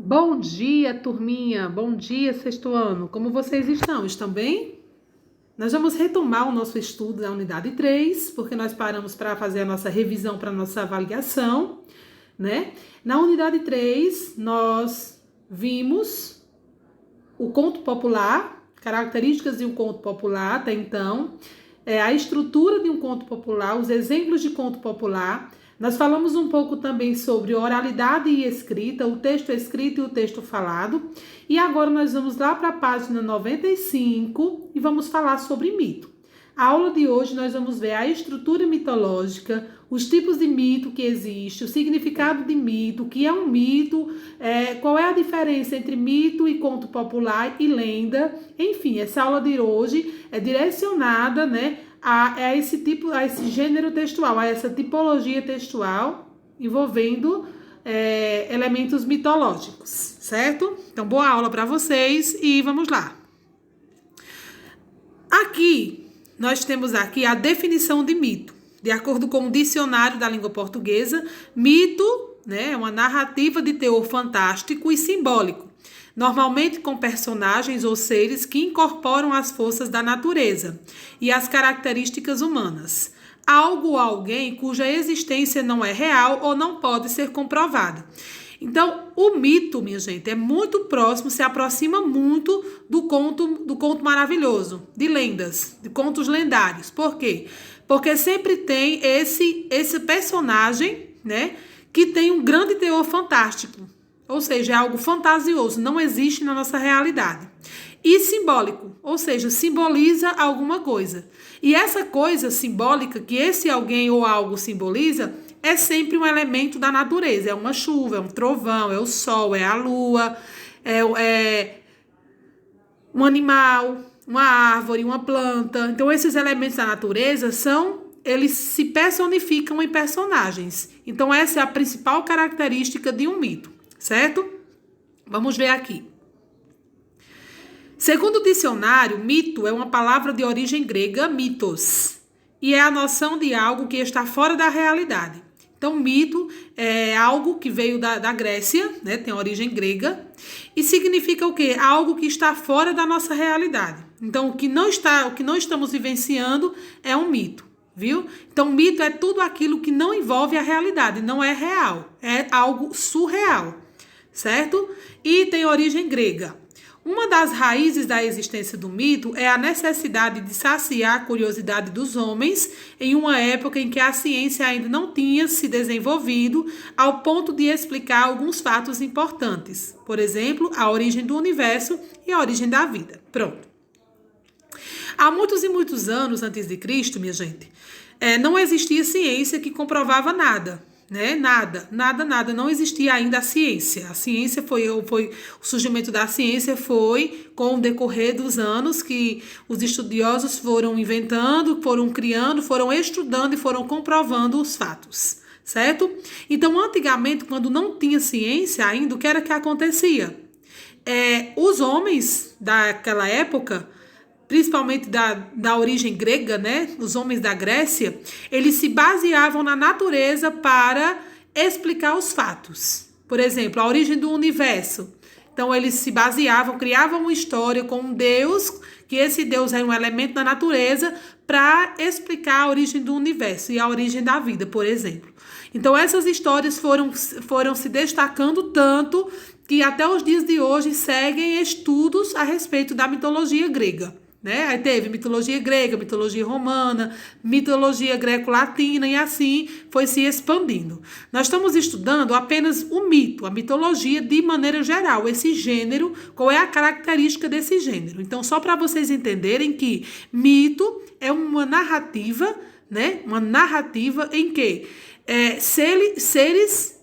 Bom dia, turminha. Bom dia, sexto ano. Como vocês estão? Estão bem? Nós vamos retomar o nosso estudo da unidade 3, porque nós paramos para fazer a nossa revisão para a nossa avaliação, né? Na unidade 3, nós vimos o conto popular, características de um conto popular até então, a estrutura de um conto popular, os exemplos de conto popular. Nós falamos um pouco também sobre oralidade e escrita, o texto escrito e o texto falado. E agora nós vamos lá para a página 95 e vamos falar sobre mito. A aula de hoje nós vamos ver a estrutura mitológica, os tipos de mito que existe, o significado de mito, o que é um mito, qual é a diferença entre mito e conto popular e lenda. Enfim, essa aula de hoje é direcionada, né, a esse gênero textual, a essa tipologia textual envolvendo elementos mitológicos, certo? Então, boa aula para vocês e vamos lá. Aqui, nós temos aqui a definição de mito. De acordo com o dicionário da língua portuguesa, mito, né, é uma narrativa de teor fantástico e simbólico, normalmente com personagens ou seres que incorporam as forças da natureza e as características humanas. Algo ou alguém cuja existência não é real ou não pode ser comprovada. Então, o mito, minha gente, é muito próximo, se aproxima muito do conto maravilhoso, de lendas, de contos lendários. Por quê? Porque sempre tem esse personagem, né, que tem um grande teor fantástico. Ou seja, é algo fantasioso, não existe na nossa realidade. E simbólico, ou seja, simboliza alguma coisa. E essa coisa simbólica que esse alguém ou algo simboliza é sempre um elemento da natureza. É uma chuva, é um trovão, é o sol, é a lua, é um animal, uma árvore, uma planta. Então, esses elementos da natureza eles se personificam em personagens. Então, essa é a principal característica de um mito, certo? Vamos ver aqui. Segundo o dicionário, mito é uma palavra de origem grega, mitos, e é a noção de algo que está fora da realidade. Então, mito é algo que veio da Grécia, né? Tem origem grega, e significa o quê? Algo que está fora da nossa realidade. Então, o que não estamos vivenciando é um mito, viu? Então, mito é tudo aquilo que não envolve a realidade, não é real, é algo surreal, certo? E tem origem grega. Uma das raízes da existência do mito é a necessidade de saciar a curiosidade dos homens em uma época em que a ciência ainda não tinha se desenvolvido ao ponto de explicar alguns fatos importantes. Por exemplo, a origem do universo e a origem da vida. Pronto. Há muitos e muitos anos antes de Cristo, minha gente, não existia ciência que comprovava nada. Né? Nada, não existia ainda a ciência. A ciência o surgimento da ciência foi com o decorrer dos anos que os estudiosos foram inventando, foram criando, foram estudando e foram comprovando os fatos, certo? Então, antigamente, quando não tinha ciência ainda, o que era que acontecia? Os homens daquela época, principalmente da origem grega, né? Os homens da Grécia, eles se baseavam na natureza para explicar os fatos. Por exemplo, a origem do universo. Então, eles se baseavam, criavam uma história com um Deus, que esse Deus era um elemento da natureza, para explicar a origem do universo e a origem da vida, por exemplo. Então, essas histórias foram se destacando tanto que até os dias de hoje seguem estudos a respeito da mitologia grega. Né? Aí teve mitologia grega, mitologia romana, mitologia greco-latina e assim foi se expandindo. Nós estamos estudando apenas o mito, a mitologia de maneira geral, esse gênero, qual é a característica desse gênero. Então, só para vocês entenderem que mito é uma narrativa, né? Uma narrativa em que seres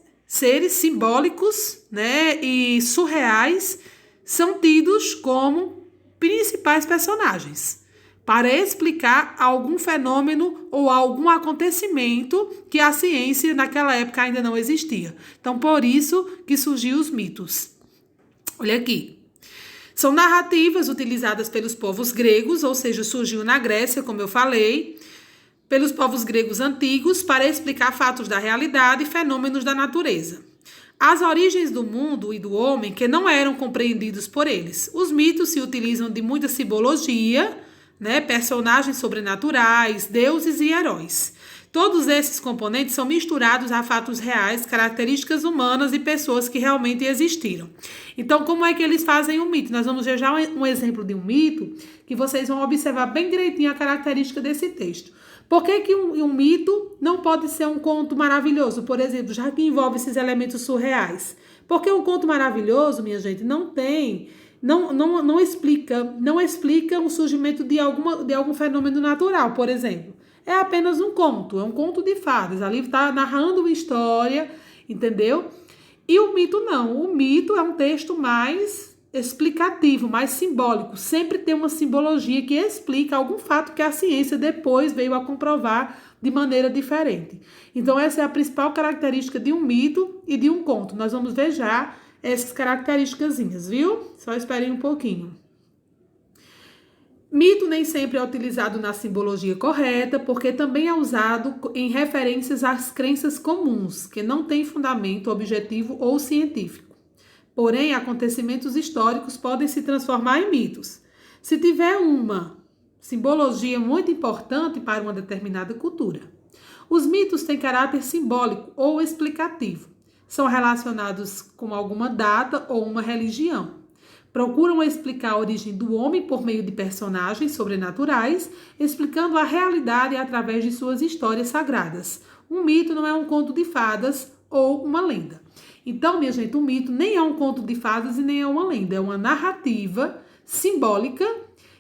simbólicos, né? E surreais são tidos como principais personagens para explicar algum fenômeno ou algum acontecimento que a ciência naquela época ainda não existia. Então, por isso que surgiu os mitos. Olha aqui. São narrativas utilizadas pelos povos gregos, ou seja, surgiu na Grécia, como eu falei, pelos povos gregos antigos para explicar fatos da realidade e fenômenos da natureza. As origens do mundo e do homem que não eram compreendidos por eles. Os mitos se utilizam de muita simbologia, né? Personagens sobrenaturais, deuses e heróis. Todos esses componentes são misturados a fatos reais, características humanas e pessoas que realmente existiram. Então, como é que eles fazem o mito? Nós vamos ver já um exemplo de um mito que vocês vão observar bem direitinho a característica desse texto. Por que um mito não pode ser um conto maravilhoso, por exemplo, já que envolve esses elementos surreais? Porque um conto maravilhoso, minha gente, não explica o surgimento de algum fenômeno natural, por exemplo. É apenas um conto, é um conto de fadas. Ali está narrando uma história, entendeu? E o mito não. O mito é um texto mais explicativo, mais simbólico. Sempre tem uma simbologia que explica algum fato que a ciência depois veio a comprovar de maneira diferente. Então, essa é a principal característica de um mito e de um conto. Nós vamos ver já essas características, viu? Só esperem um pouquinho. Mito nem sempre é utilizado na simbologia correta, porque também é usado em referências às crenças comuns, que não têm fundamento objetivo ou científico. Porém, acontecimentos históricos podem se transformar em mitos. Se tiver uma simbologia muito importante para uma determinada cultura. Os mitos têm caráter simbólico ou explicativo. São relacionados com alguma data ou uma religião. Procuram explicar a origem do homem por meio de personagens sobrenaturais, explicando a realidade através de suas histórias sagradas. Um mito não é um conto de fadas ou uma lenda. Então, minha gente, um mito nem é um conto de fadas e nem é uma lenda. É uma narrativa simbólica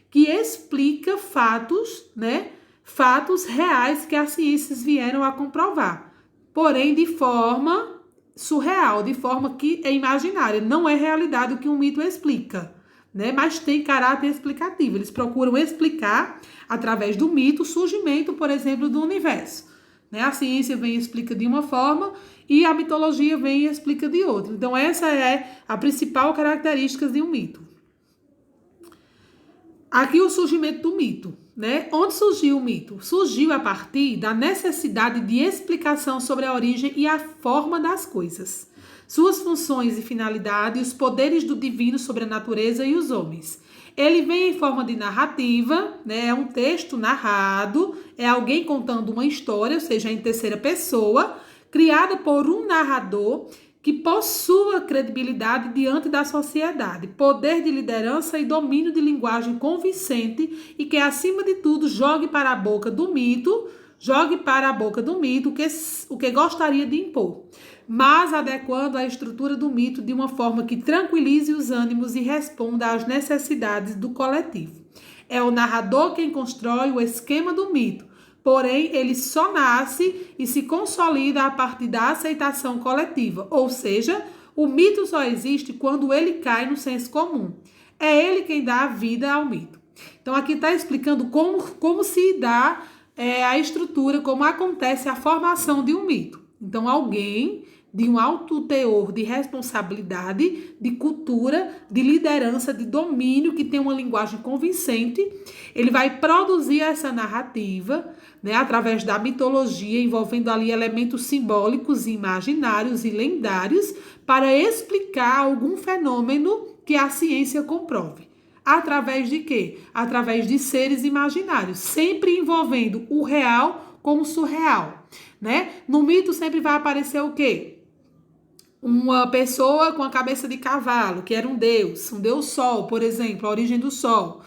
que explica fatos, né? Fatos reais que as ciências vieram a comprovar. Porém, de forma surreal, de forma que é imaginária. Não é realidade o que um mito explica, né? Mas tem caráter explicativo. Eles procuram explicar, através do mito, o surgimento, por exemplo, do universo, né? A ciência vem e explica de uma forma e a mitologia vem e explica de outra. Então, essa é a principal característica de um mito. Aqui o surgimento do mito, né? Onde surgiu o mito? Surgiu a partir da necessidade de explicação sobre a origem e a forma das coisas, suas funções e finalidade, os poderes do divino sobre a natureza e os homens. Ele vem em forma de narrativa, né? É um texto narrado, é alguém contando uma história, ou seja, em terceira pessoa, criada por um narrador que possua credibilidade diante da sociedade, poder de liderança e domínio de linguagem convincente e que, acima de tudo, jogue para a boca do mito o que gostaria de impor, mas adequando a estrutura do mito de uma forma que tranquilize os ânimos e responda às necessidades do coletivo. É o narrador quem constrói o esquema do mito, porém, ele só nasce e se consolida a partir da aceitação coletiva, ou seja, o mito só existe quando ele cai no senso comum. É ele quem dá a vida ao mito. Então, aqui está explicando como se dá a estrutura, como acontece a formação de um mito. Então, alguém de um alto teor de responsabilidade, de cultura, de liderança, de domínio, que tem uma linguagem convincente, ele vai produzir essa narrativa, né, através da mitologia, envolvendo ali elementos simbólicos, imaginários e lendários, para explicar algum fenômeno que a ciência comprove. Através de quê? Através de seres imaginários, sempre envolvendo o real com o surreal, né? No mito sempre vai aparecer o quê? Uma pessoa com a cabeça de cavalo, que era um deus sol, por exemplo, a origem do sol.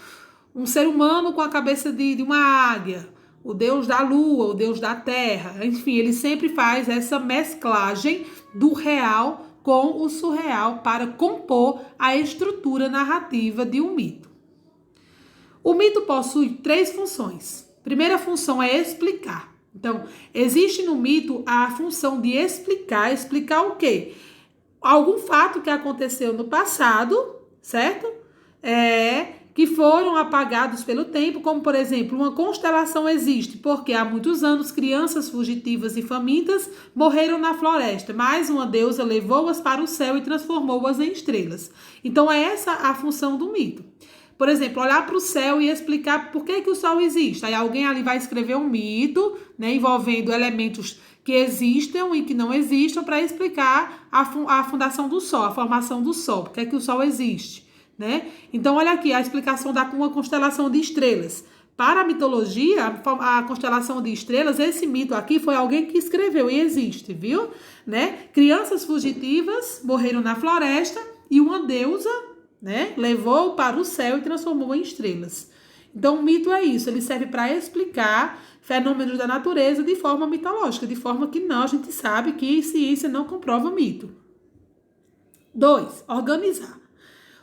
Um ser humano com a cabeça de uma águia, o deus da lua, o deus da terra. Enfim, ele sempre faz essa mesclagem do real com o surreal para compor a estrutura narrativa de um mito. O mito possui 3 funções. Primeira função é explicar. Então, existe no mito a função de explicar. Explicar o quê? Algum fato que aconteceu no passado, certo? Que foram apagados pelo tempo, como, por exemplo, uma constelação existe, porque há muitos anos crianças fugitivas e famintas morreram na floresta, mas uma deusa levou-as para o céu e transformou-as em estrelas. Então, é essa a função do mito. Por exemplo, olhar para o céu e explicar por que o Sol existe. Aí alguém ali vai escrever um mito, né, envolvendo elementos que existam e que não existam para explicar a fundação do Sol, a formação do Sol, por que o Sol existe, né? Então, olha aqui a explicação da uma constelação de estrelas. Para a mitologia, a constelação de estrelas, esse mito aqui foi alguém que escreveu e existe, viu? Né? Crianças fugitivas morreram na floresta e uma deusa, né, levou para o céu e transformou em estrelas. Então, o mito é isso, ele serve para explicar fenômenos da natureza de forma mitológica, de forma que não, a gente sabe que ciência não comprova mito. 2. Organizar.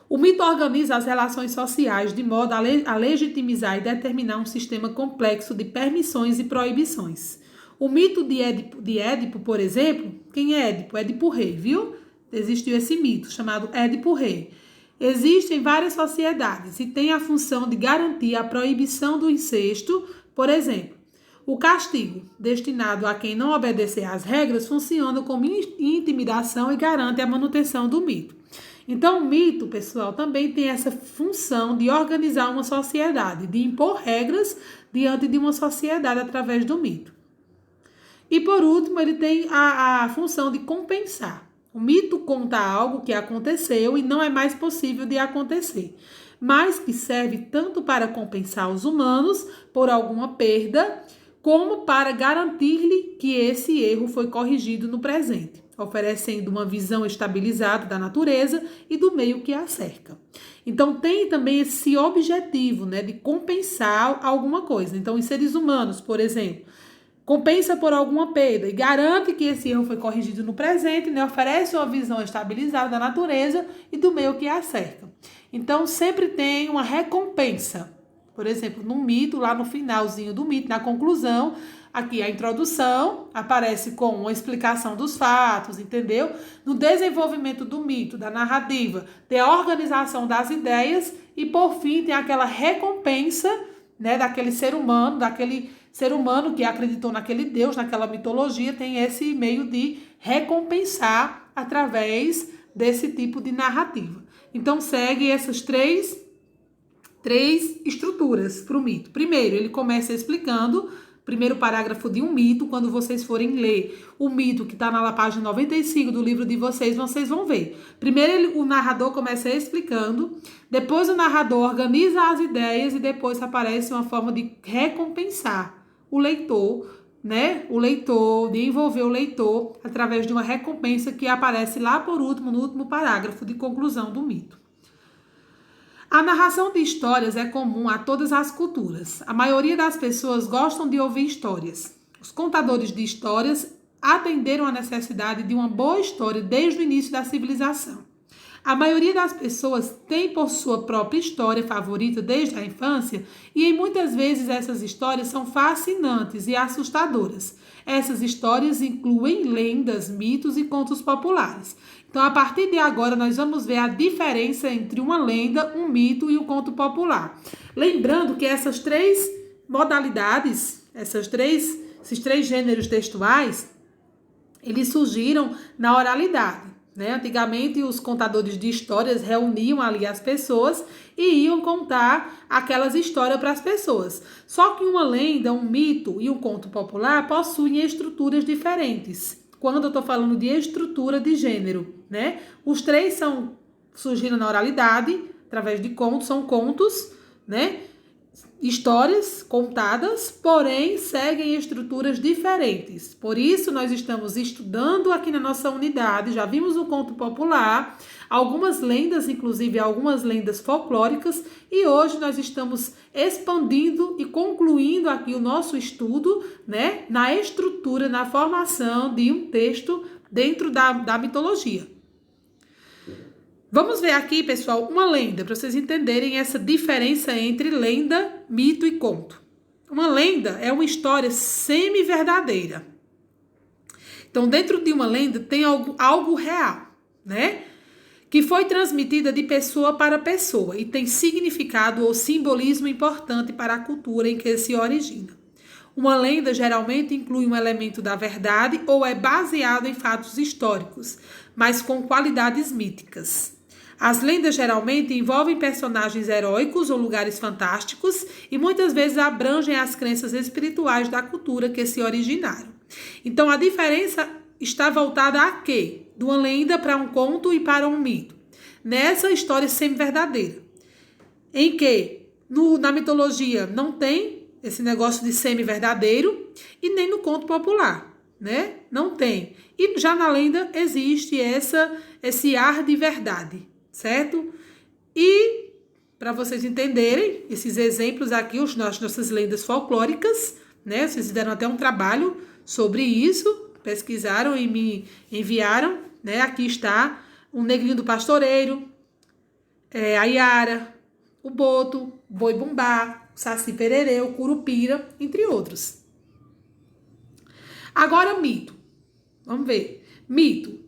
O mito organiza as relações sociais de modo a legitimizar e determinar um sistema complexo de permissões e proibições. O mito de Édipo, por exemplo, quem é Édipo? Édipo Rei, viu? Existiu esse mito chamado Édipo Rei. Existe em várias sociedades e tem a função de garantir a proibição do incesto, por exemplo. O castigo, destinado a quem não obedecer às regras, funciona como intimidação e garante a manutenção do mito. Então, o mito, pessoal, também tem essa função de organizar uma sociedade, de impor regras diante de uma sociedade através do mito. E, por último, ele tem a função de compensar. O mito conta algo que aconteceu e não é mais possível de acontecer, mas que serve tanto para compensar os humanos por alguma perda, como para garantir-lhe que esse erro foi corrigido no presente, oferecendo uma visão estabilizada da natureza e do meio que a cerca. Então, tem também esse objetivo, né, de compensar alguma coisa. Então, os seres humanos, por exemplo, compensa por alguma perda e garante que esse erro foi corrigido no presente, né? Oferece uma visão estabilizada da natureza e do meio que a cerca. Então, sempre tem uma recompensa. Por exemplo, no mito, lá no finalzinho do mito, na conclusão, aqui a introdução aparece com uma explicação dos fatos, entendeu? No desenvolvimento do mito, da narrativa, tem a organização das ideias e, por fim, tem aquela recompensa, né, daquele ser humano que acreditou naquele Deus, naquela mitologia, tem esse meio de recompensar através desse tipo de narrativa. Então, segue essas três estruturas para o mito. Primeiro, ele começa explicando, primeiro parágrafo de um mito, quando vocês forem ler o mito que está na página 95 do livro de vocês vão ver. Primeiro, o narrador começa explicando, depois o narrador organiza as ideias e depois aparece uma forma de recompensar o leitor, né? De envolver o leitor através de uma recompensa que aparece lá por último, no último parágrafo de conclusão do mito. A narração de histórias é comum a todas as culturas. A maioria das pessoas gostam de ouvir histórias. Os contadores de histórias atenderam à necessidade de uma boa história desde o início da civilização. A maioria das pessoas tem por sua própria história favorita desde a infância e muitas vezes essas histórias são fascinantes e assustadoras. Essas histórias incluem lendas, mitos e contos populares. Então, a partir de agora, nós vamos ver a diferença entre uma lenda, um mito e um conto popular. Lembrando que essas três modalidades, esses três gêneros textuais, eles surgiram na oralidade. Né? Antigamente, os contadores de histórias reuniam ali as pessoas e iam contar aquelas histórias para as pessoas. Só que uma lenda, um mito e um conto popular possuem estruturas diferentes. Quando eu estou falando de estrutura de gênero, né? Os três surgiram na oralidade, através de contos, são contos, né? Histórias contadas, porém seguem estruturas diferentes. Por isso, nós estamos estudando aqui na nossa unidade, já vimos o conto popular, algumas lendas, inclusive algumas lendas folclóricas, e hoje nós estamos expandindo e concluindo aqui o nosso estudo, né, na estrutura, na formação de um texto dentro da mitologia. Vamos ver aqui, pessoal, uma lenda, para vocês entenderem essa diferença entre lenda, mito e conto. Uma lenda é uma história semi-verdadeira. Então, dentro de uma lenda tem algo real, né? Que foi transmitida de pessoa para pessoa e tem significado ou simbolismo importante para a cultura em que se origina. Uma lenda geralmente inclui um elemento da verdade ou é baseado em fatos históricos, mas com qualidades míticas. As lendas geralmente envolvem personagens heróicos ou lugares fantásticos e muitas vezes abrangem as crenças espirituais da cultura que se originaram. Então, a diferença está voltada a quê? De uma lenda para um conto e para um mito. Nessa história semi-verdadeira, em que na mitologia não tem esse negócio de semi-verdadeiro e nem no conto popular, né? Não tem. E já na lenda existe esse ar de verdade, certo? E para vocês entenderem esses exemplos aqui, as nossas lendas folclóricas, né? Vocês fizeram até um trabalho sobre isso, pesquisaram e me enviaram, né? Aqui está o Negrinho do Pastoreiro, a Iara, o Boto, o Boi-Bumbá, o Saci Pererê, o Curupira, entre outros. Agora, mito. Vamos ver. Mito.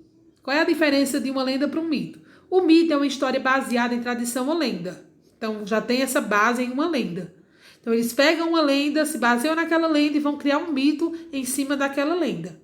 Qual é a diferença de uma lenda para um mito? O mito é uma história baseada em tradição ou lenda. Então, já tem essa base em uma lenda. Então, eles pegam uma lenda, se baseiam naquela lenda e vão criar um mito em cima daquela lenda,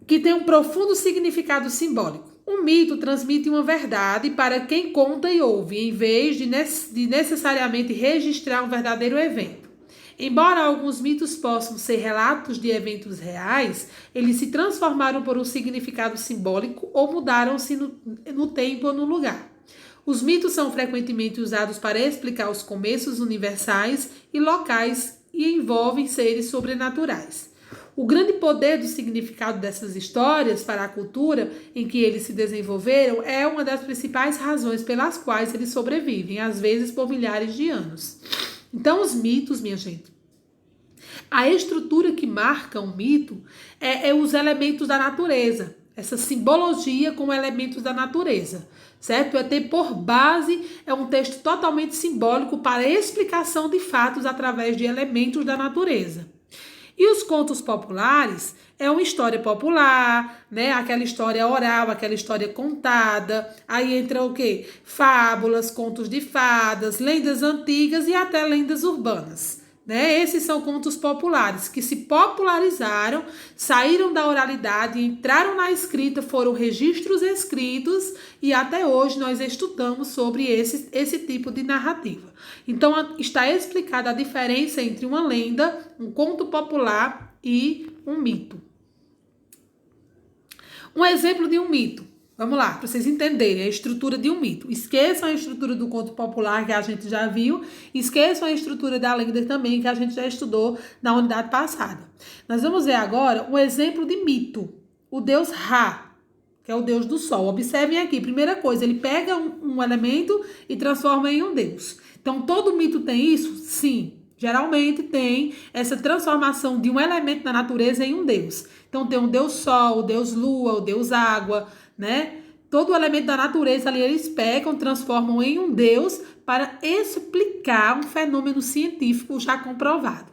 que tem um profundo significado simbólico. Um mito transmite uma verdade para quem conta e ouve, em vez de necessariamente registrar um verdadeiro evento. Embora alguns mitos possam ser relatos de eventos reais, eles se transformaram por um significado simbólico ou mudaram-se no tempo ou no lugar. Os mitos são frequentemente usados para explicar os começos universais e locais e envolvem seres sobrenaturais. O grande poder do significado dessas histórias para a cultura em que eles se desenvolveram é uma das principais razões pelas quais eles sobrevivem, às vezes por milhares de anos. Então, os mitos, minha gente, a estrutura que marca um mito é os elementos da natureza, essa simbologia com elementos da natureza, certo? É ter por base, um texto totalmente simbólico para a explicação de fatos através de elementos da natureza. E os contos populares é uma história popular, né? Aquela história oral, aquela história contada. Aí entra o quê? Fábulas, contos de fadas, lendas antigas e até lendas urbanas, né? Esses são contos populares que se popularizaram, saíram da oralidade, entraram na escrita, foram registros escritos e até hoje nós estudamos sobre esse tipo de narrativa. Então, está explicada a diferença entre uma lenda, um conto popular e um mito. Um exemplo de um mito. Vamos lá, para vocês entenderem a estrutura de um mito. Esqueçam a estrutura do conto popular que a gente já viu. Esqueçam a estrutura da lenda também que a gente já estudou na unidade passada. Nós vamos ver agora um exemplo de mito. O deus Ra, que é o deus do sol. Observem aqui, primeira coisa, ele pega um elemento e transforma em um deus. Então, todo mito tem isso? Sim. Geralmente tem essa transformação de um elemento da natureza em um deus. Então, tem o deus sol, o deus lua, o deus água, né? Todo elemento da natureza ali eles pegam, transformam em um deus para explicar um fenômeno científico já comprovado.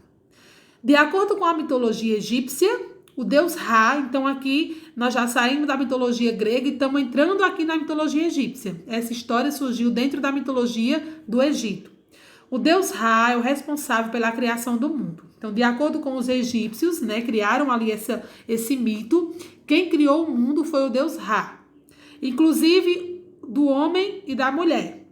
De acordo com a mitologia egípcia, o deus Ra, então aqui nós já saímos da mitologia grega e estamos entrando aqui na mitologia egípcia. Essa história surgiu dentro da mitologia do Egito. O deus Ra é o responsável pela criação do mundo. Então, de acordo com os egípcios, né, criaram ali esse mito, quem criou o mundo foi o deus Ra, inclusive do homem e da mulher.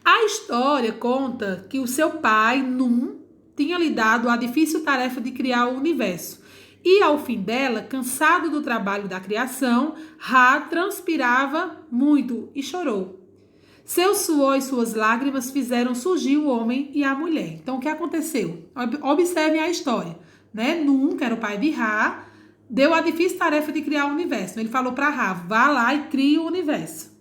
A história conta que o seu pai, Num, tinha lhe dado a difícil tarefa de criar o universo. E ao fim dela, cansado do trabalho da criação, Ra transpirava muito e chorou. Seu suor e suas lágrimas fizeram surgir o homem e a mulher. Então, o que aconteceu? Observem a história, né? Num, que era o pai de Ra, deu a difícil tarefa de criar o universo. Ele falou para Ra, vá lá e crie o universo.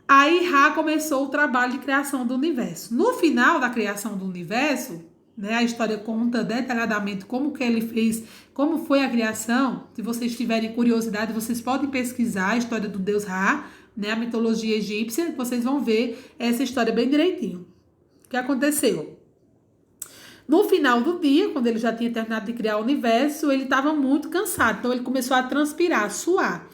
Aí Ra começou o trabalho de criação do universo. No final da criação do universo, né, a história conta detalhadamente como que ele fez, como foi a criação. Se vocês tiverem curiosidade, vocês podem pesquisar a história do deus Ra, né, a mitologia egípcia, vocês vão ver essa história bem direitinho. O que aconteceu? No final do dia, quando ele já tinha terminado de criar o universo, ele estava muito cansado. Então, ele começou a transpirar, a suar.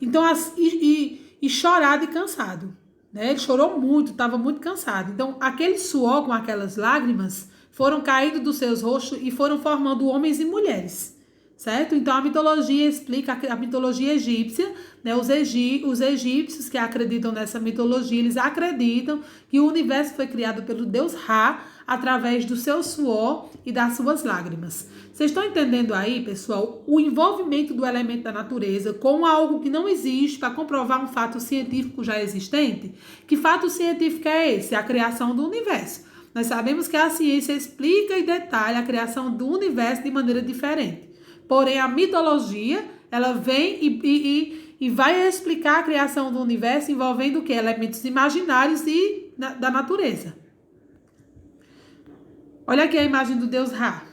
Então, e chorar de cansado. Né? Ele chorou muito, estava muito cansado. Então, aquele suor com aquelas lágrimas foram caindo dos seus rostos e foram formando homens e mulheres. certo? Então, a mitologia explica, a mitologia egípcia, né? Os egípcios que acreditam nessa mitologia, eles acreditam que o universo foi criado pelo deus Ra através do seu suor e das suas lágrimas. Vocês estão entendendo aí, pessoal, o envolvimento do elemento da natureza com algo que não existe para comprovar um fato científico já existente? Que fato científico é esse? A criação do universo. Nós sabemos que a ciência explica e detalha a criação do universo de maneira diferente. Porém, a mitologia, ela vem e vai explicar a criação do universo envolvendo o quê? Elementos imaginários e da natureza. Olha aqui a imagem do deus Ra.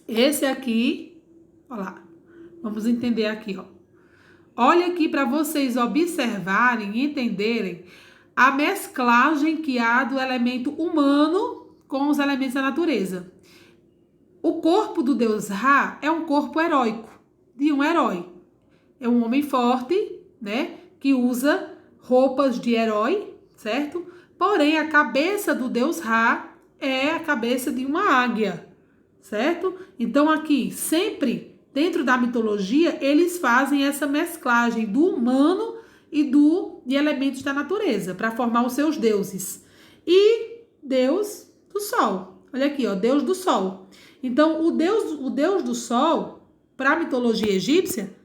Esse aqui, olha lá, vamos entender aqui, ó. Olha aqui para vocês observarem e entenderem a mesclagem que há do elemento humano com os elementos da natureza. O corpo do deus Ra é um corpo heróico, de um herói. É um homem forte, né, que usa roupas de herói, certo? Porém, a cabeça do deus Ra é a cabeça de uma águia, certo? Então, aqui, sempre dentro da mitologia, eles fazem essa mesclagem do humano e de elementos da natureza para formar os seus deuses. E Deus do Sol. Olha aqui, ó, Deus do Sol. Então, o deus do Sol, para a mitologia egípcia,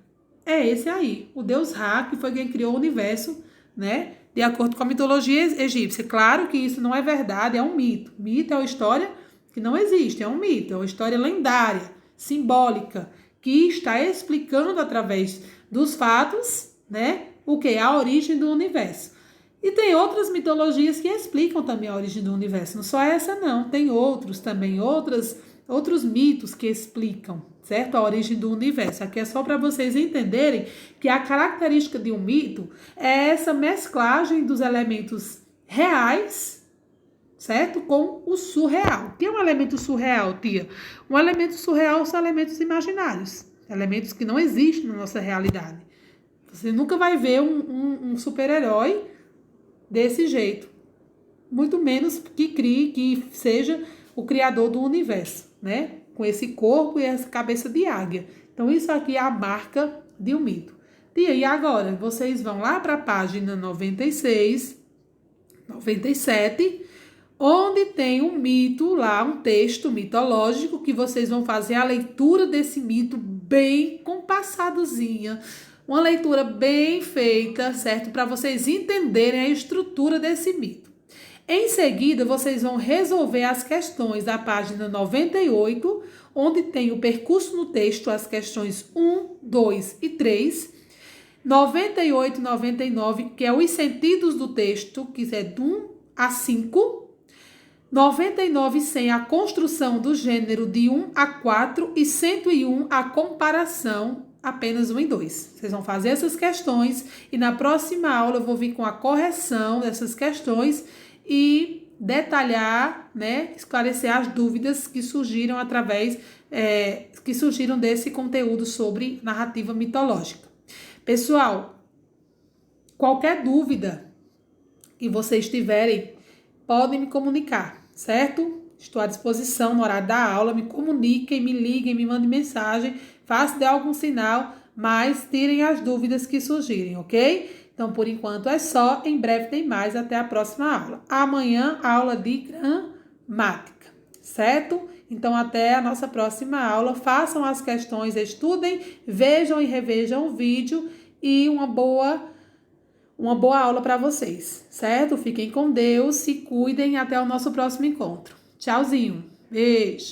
é esse aí, o deus Ra, que foi quem criou o universo, né? De acordo com a mitologia egípcia. Claro que isso não é verdade, é um mito. Mito é uma história que não existe, é um mito, é uma história lendária, simbólica, que está explicando através dos fatos, né? O que é a origem do universo. E tem outras mitologias que explicam também a origem do universo. Não só essa, não. Tem outros também, outros mitos que explicam, certo? A origem do universo. Aqui é só para vocês entenderem que a característica de um mito é essa mesclagem dos elementos reais, certo? Com o surreal. O que é um elemento surreal, tia? Um elemento surreal são elementos imaginários. Elementos que não existem na nossa realidade. Você nunca vai ver um super-herói desse jeito. Muito menos que seja o criador do universo, né? Com esse corpo e essa cabeça de águia. Então, isso aqui é a marca de um mito. E agora, vocês vão lá para a página 96, 97, onde tem um mito lá, um texto mitológico, que vocês vão fazer a leitura desse mito bem compassadozinha, uma leitura bem feita, certo? Para vocês entenderem a estrutura desse mito. Em seguida, vocês vão resolver as questões da página 98, onde tem o percurso no texto, as questões 1, 2 e 3. 98 e 99, que é os sentidos do texto, que é do 1 a 5. 99 e 100, a construção do gênero de 1 a 4. E 101, a comparação, apenas 1 e 2. Vocês vão fazer essas questões e na próxima aula eu vou vir com a correção dessas questões e detalhar, né, esclarecer as dúvidas que surgiram que surgiram desse conteúdo sobre narrativa mitológica. Pessoal, qualquer dúvida que vocês tiverem, podem me comunicar, certo? Estou à disposição no horário da aula, me comuniquem, me liguem, me mandem mensagem, façam de algum sinal, mas tirem as dúvidas que surgirem, ok? Então, por enquanto é só, em breve tem mais, até a próxima aula. Amanhã, aula de gramática, certo? Então, até a nossa próxima aula, façam as questões, estudem, vejam e revejam o vídeo e uma boa aula para vocês, certo? Fiquem com Deus, se cuidem e até o nosso próximo encontro. Tchauzinho, beijo!